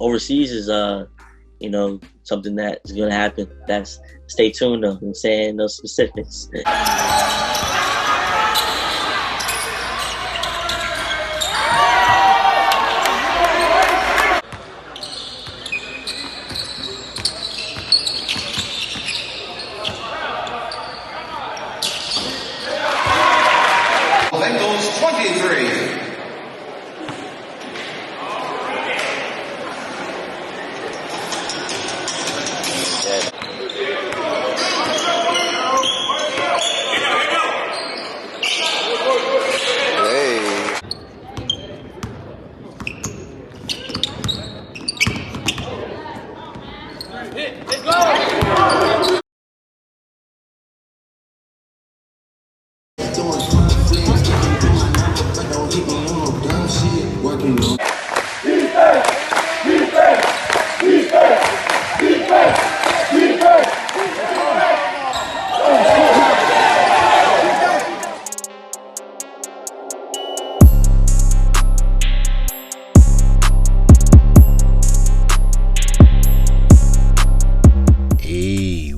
overseas is something that is gonna happen. That's stay tuned though. I'm saying no specifics. Bengals 23.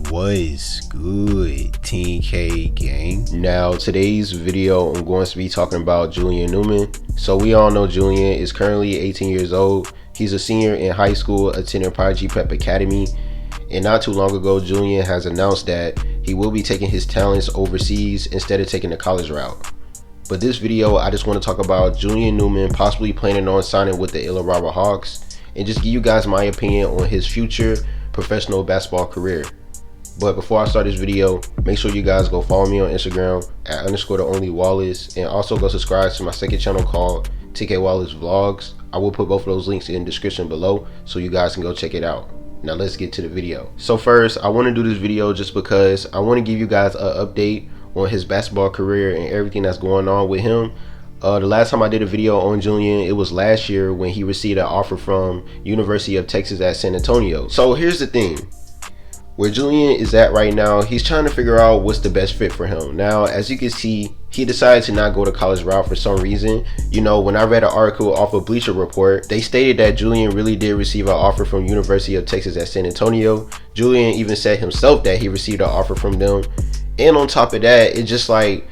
What's good, 10K gang? Now today's video I'm going to be talking about Julian Newman. So we all know Julian is currently 18 years old. He's a senior in high school attending Prodigy Prep Academy, and not too long ago Julian has announced that he will be taking his talents overseas instead of taking the college route. But this video I just want to talk about Julian Newman possibly planning on signing with the Illawarra Hawks and just give you guys my opinion on his future professional basketball career. But before I start this video, make sure you guys go follow me on Instagram at _theonlywallace, and also go subscribe to my second channel called TK Wallace Vlogs. I will put both of those links in the description below so you guys can go check it out. Now let's get to the video. So first, I want to do this video just because I want to give you guys an update on his basketball career and everything that's going on with him. The last time I did a video on Julian, it was last year when he received an offer from University of Texas at San Antonio. So here's the thing. Where Julian is at right now, he's trying to figure out what's the best fit for him. Now, as you can see, he decided to not go the college route for some reason. You know, when I read an article off of Bleacher Report, they stated that Julian really did receive an offer from University of Texas at San Antonio. Julian even said himself that he received an offer from them. And on top of that, it's just like,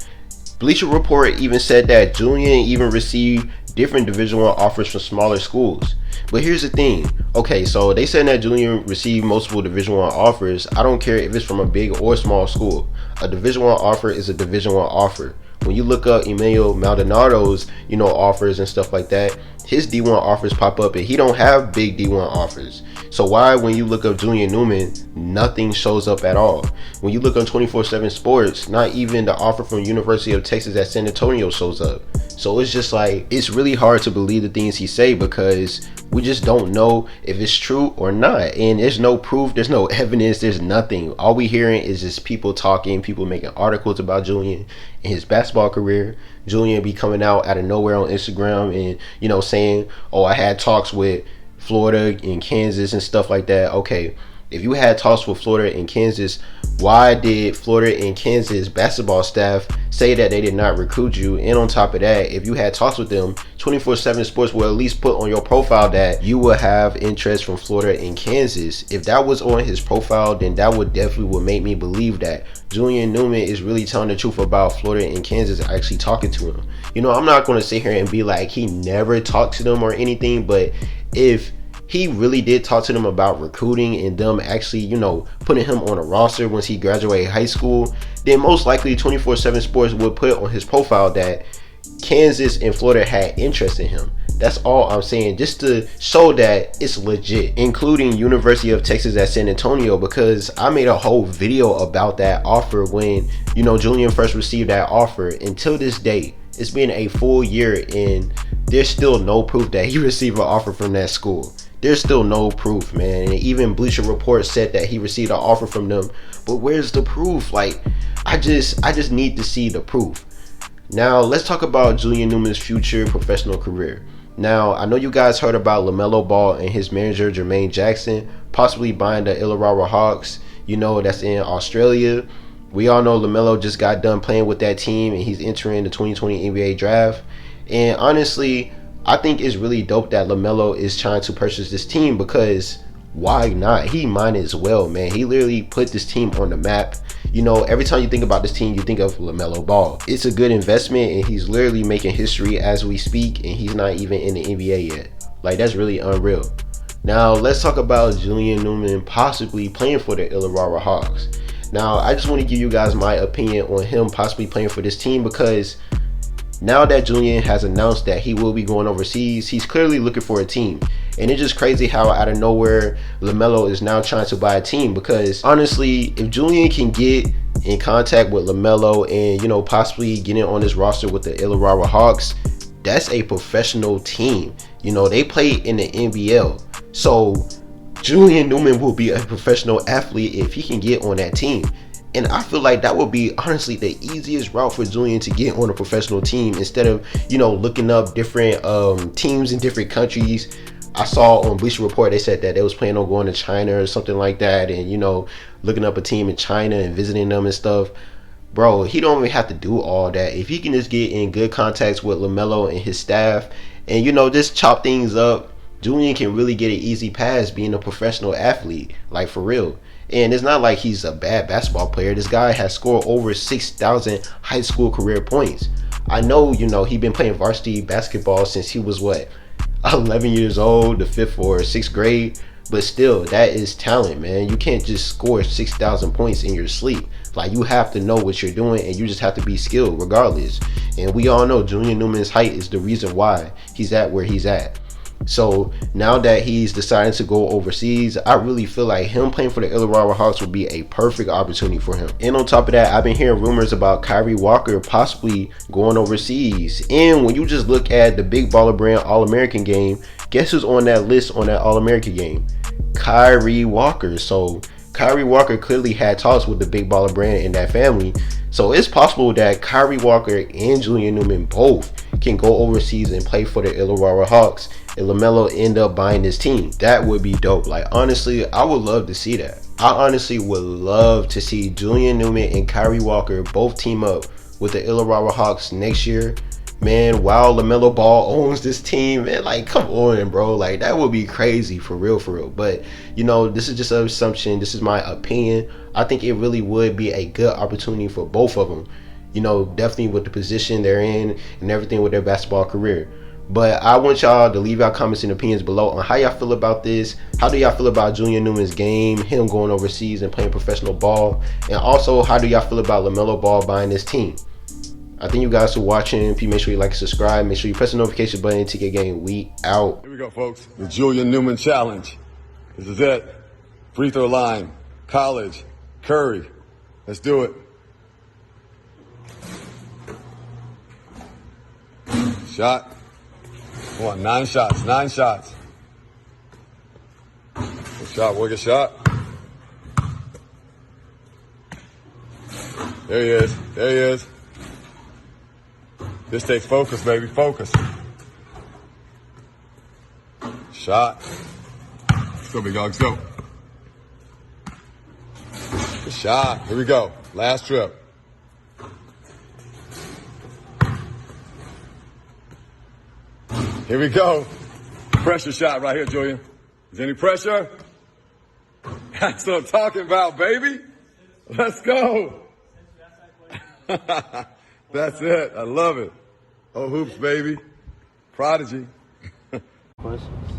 Bleacher Report even said that Julian even received different Division I offers from smaller schools. But here's the thing. Okay, so they said that Julian received multiple Division I offers. I don't care if it's from a big or small school. A Division I offer is a Division I offer. When you look up Emilio Maldonado's, offers and stuff like that, his D1 offers pop up and he don't have big D1 offers. So why, when you look up Julian Newman, nothing shows up at all? When you look on 24/7 Sports, not even the offer from University of Texas at San Antonio shows up. So it's just like, it's really hard to believe the things he say because we just don't know if it's true or not. And there's no proof, there's no evidence, there's nothing. All we hearing is just people talking, people making articles about Julian and his basketball career. Julian be coming out of nowhere on Instagram and, saying, oh, I had talks with Florida and Kansas and stuff like that. Okay, if you had talks with Florida and Kansas, why did Florida and Kansas basketball staff say that they did not recruit you? And on top of that, if you had talks with them, 24/7 Sports will at least put on your profile that you will have interest from Florida and Kansas. If that was on his profile, then that would definitely make me believe that Julian Newman is really telling the truth about Florida and Kansas actually talking to him. I'm not going to sit here and be like he never talked to them or anything, but if he really did talk to them about recruiting and them actually, putting him on a roster once he graduated high school, then most likely 24/7 Sports would put on his profile that Kansas and Florida had interest in him. That's all I'm saying, just to show that it's legit, including University of Texas at San Antonio, because I made a whole video about that offer when, Julian first received that offer. Until this day, it's been a full year and there's still no proof that he received an offer from that school. There's still no proof, man. And even Bleacher Report said that he received an offer from them, but where's the proof? Like, I just need to see the proof. Now let's talk about Julian Newman's future professional career. Now, I know you guys heard about LaMelo Ball and his manager Jermaine Jackson possibly buying the Illawarra Hawks, that's in Australia. We all know LaMelo just got done playing with that team and he's entering the 2020 NBA draft. And honestly, I think it's really dope that LaMelo is trying to purchase this team, because why not? He might as well, man. He literally put this team on the map. You know, every time you think about this team, you think of LaMelo Ball. It's a good investment, and he's literally making history as we speak, and he's not even in the NBA yet. Like, that's really unreal. Now, let's talk about Julian Newman possibly playing for the Illawarra Hawks. Now, I just want to give you guys my opinion on him possibly playing for this team, because now that Julian has announced that he will be going overseas, he's clearly looking for a team. And it's just crazy how out of nowhere LaMelo is now trying to buy a team, because honestly, if Julian can get in contact with LaMelo and, you know, possibly getting on this roster with the Illawarra Hawks, that's a professional team. You know, they play in the NBL. So Julian Newman will be a professional athlete if he can get on that team. And I feel like that would be honestly the easiest route for Julian to get on a professional team, instead of, you know, looking up different teams in different countries. I saw on Bleacher Report, they said that they was planning on going to China or something like that, and, you know, looking up a team in China and visiting them and stuff. Bro, he don't even have to do all that. If he can just get in good contacts with LaMelo and his staff and, you know, just chop things up, Julian can really get an easy pass being a professional athlete, like for real. And it's not like he's a bad basketball player. This guy has scored over 6,000 high school career points. I know, you know, he's been playing varsity basketball since he was, what, 11 years old, the 5th or 6th grade. But still, that is talent, man. You can't just score 6,000 points in your sleep. Like, you have to know what you're doing, and you just have to be skilled regardless. And we all know Julian Newman's height is the reason why he's at where he's at. So now that he's deciding to go overseas, I really feel like him playing for the Illawarra Hawks would be a perfect opportunity for him. And on top of that, I've been hearing rumors about Kyrie Walker possibly going overseas. And when you just look at the Big Baller Brand All-American game, guess who's on that list on that All-American game? Kyrie Walker. So Kyrie Walker clearly had talks with the Big Baller Brand and that family. So it's possible that Kyrie Walker and Julian Newman both can go overseas and play for the Illawarra Hawks, and LaMelo end up buying this team. That would be dope. Like, honestly, I would love to see that. I honestly would love to see Julian Newman and Kyrie Walker both team up with the Illawarra Hawks next year. Man, while LaMelo Ball owns this team, man, like, come on, bro. Like, that would be crazy, for real, for real. But, you know, this is just an assumption. This is my opinion. I think it really would be a good opportunity for both of them. You know, definitely with the position they're in and everything with their basketball career. But I want y'all to leave y'all comments and opinions below on how y'all feel about this. How do y'all feel about Julian Newman's game, him going overseas and playing professional ball? And also, how do y'all feel about LaMelo Ball buying this team? I thank you guys for watching. Please make sure you like and subscribe. Make sure you press the notification button. TK Gang, we out. Here we go, folks. The Julian Newman Challenge. This is it. Free throw line. College. Curry. Let's do it. Shot. Come on, 9 shots. 9 shots. Good shot. Work a shot. There he is. There he is. This takes focus, baby. Focus. Shot. Let's go, big dog. Let's go. Good shot. Here we go. Last trip. Here we go. Pressure shot right here, Julian. Is there any pressure? That's what I'm talking about, baby. Let's go. That's it. I love it. Oh, hoops, baby. Prodigy. Questions?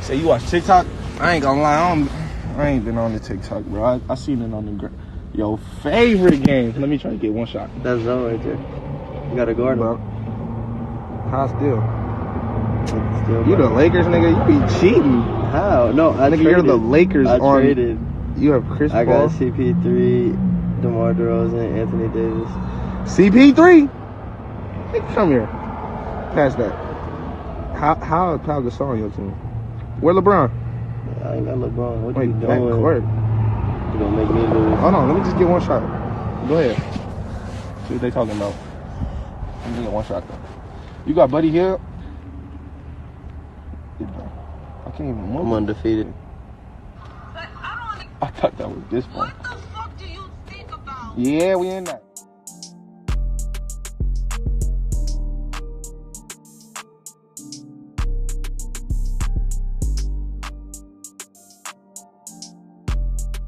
Say you watch TikTok? I ain't gonna lie, I ain't been on the TikTok, bro. I seen it on the your favorite game. Let me try to get one shot. That's zone right there. You got a guard, bro. How still? Still, you the Lakers, nigga? You be cheating. How? No, I nigga, traded. You're the Lakers I on. Traded. You have Chris Paul. I got CP3, DeMar DeRozan, Anthony Davis. CP3? Nigga, come here. Pass that. How is Pau Gasol on your team? Where LeBron? I ain't got LeBron. What Wait, you doing? Court. You gonna make me lose? Hold on, let me just get one shot. Go ahead. See what they talking about. Let me get one shot though. You got Buddy Hill? I can't even move. I'm undefeated. I thought that was this one. What the fuck do you think about? Yeah, we in that.